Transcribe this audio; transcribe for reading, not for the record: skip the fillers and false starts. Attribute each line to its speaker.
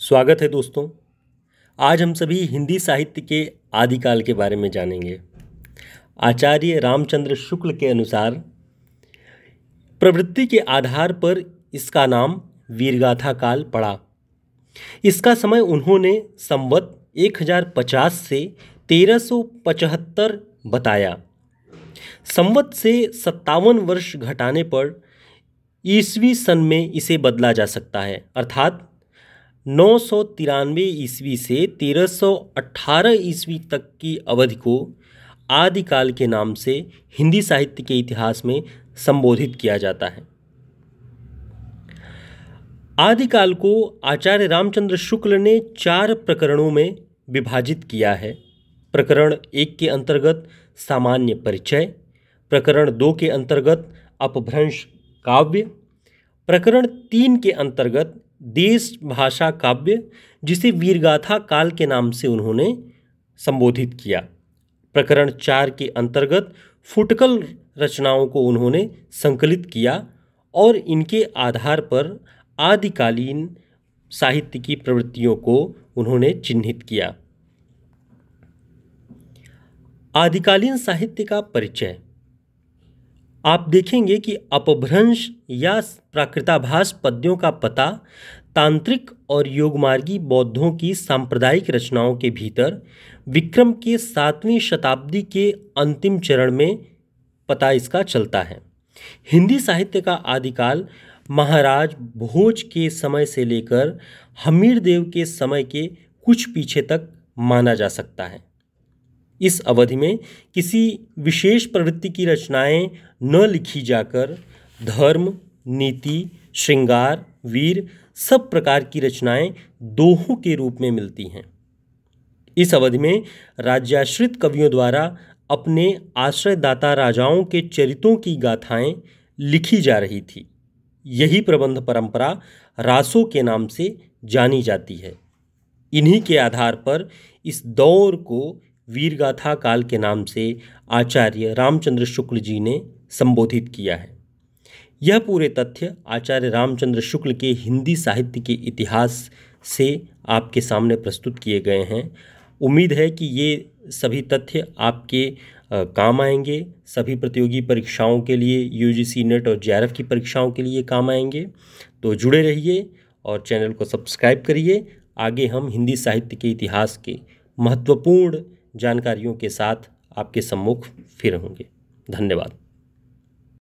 Speaker 1: स्वागत है दोस्तों। आज हम सभी हिंदी साहित्य के आदिकाल के बारे में जानेंगे। आचार्य रामचंद्र शुक्ल के अनुसार प्रवृत्ति के आधार पर इसका नाम वीरगाथा काल पड़ा। इसका समय उन्होंने संवत 1050 से 1375 बताया। संवत से 57 वर्ष घटाने पर ईसवी सन में इसे बदला जा सकता है, अर्थात 993 ईस्वी से 1318 ईस्वी तक की अवधि को आदिकाल के नाम से हिंदी साहित्य के इतिहास में संबोधित किया जाता है। आदिकाल को आचार्य रामचंद्र शुक्ल ने 4 प्रकरणों में विभाजित किया है। प्रकरण 1 के अंतर्गत सामान्य परिचय, प्रकरण 2 के अंतर्गत अपभ्रंश काव्य, प्रकरण 3 के अंतर्गत देश भाषा काव्य, जिसे वीरगाथा काल के नाम से उन्होंने संबोधित किया। प्रकरण 4 के अंतर्गत फुटकल रचनाओं को उन्होंने संकलित किया और इनके आधार पर आदिकालीन साहित्य की प्रवृत्तियों को उन्होंने चिन्हित किया। आदिकालीन साहित्य का परिचय। आप देखेंगे कि अपभ्रंश या प्राकृताभास पद्यों का पता तांत्रिक और योगमार्गी बौद्धों की सांप्रदायिक रचनाओं के भीतर विक्रम के 7वीं शताब्दी के अंतिम चरण में पता इसका चलता है। हिंदी साहित्य का आदिकाल महाराज भोज के समय से लेकर हमीरदेव के समय के कुछ पीछे तक माना जा सकता है। इस अवधि में किसी विशेष प्रवृत्ति की रचनाएं न लिखी जाकर धर्म, नीति, श्रृंगार, वीर सब प्रकार की रचनाएं दोहों के रूप में मिलती हैं। इस अवधि में राज्याश्रित कवियों द्वारा अपने आश्रयदाता राजाओं के चरित्रों की गाथाएं लिखी जा रही थी। यही प्रबंध परंपरा रासों के नाम से जानी जाती है। इन्हीं के आधार पर इस दौर को वीरगाथा काल के नाम से आचार्य रामचंद्र शुक्ल जी ने संबोधित किया है। यह पूरे तथ्य आचार्य रामचंद्र शुक्ल के हिंदी साहित्य के इतिहास से आपके सामने प्रस्तुत किए गए हैं। उम्मीद है कि ये सभी तथ्य आपके काम आएंगे। सभी प्रतियोगी परीक्षाओं के लिए, यूजीसी नेट और जेआरएफ की परीक्षाओं के लिए काम आएंगे। तो जुड़े रहिए और चैनल को सब्सक्राइब करिए। आगे हम हिंदी साहित्य के इतिहास के महत्वपूर्ण जानकारियों के साथ आपके सम्मुख फिर होंगे। धन्यवाद।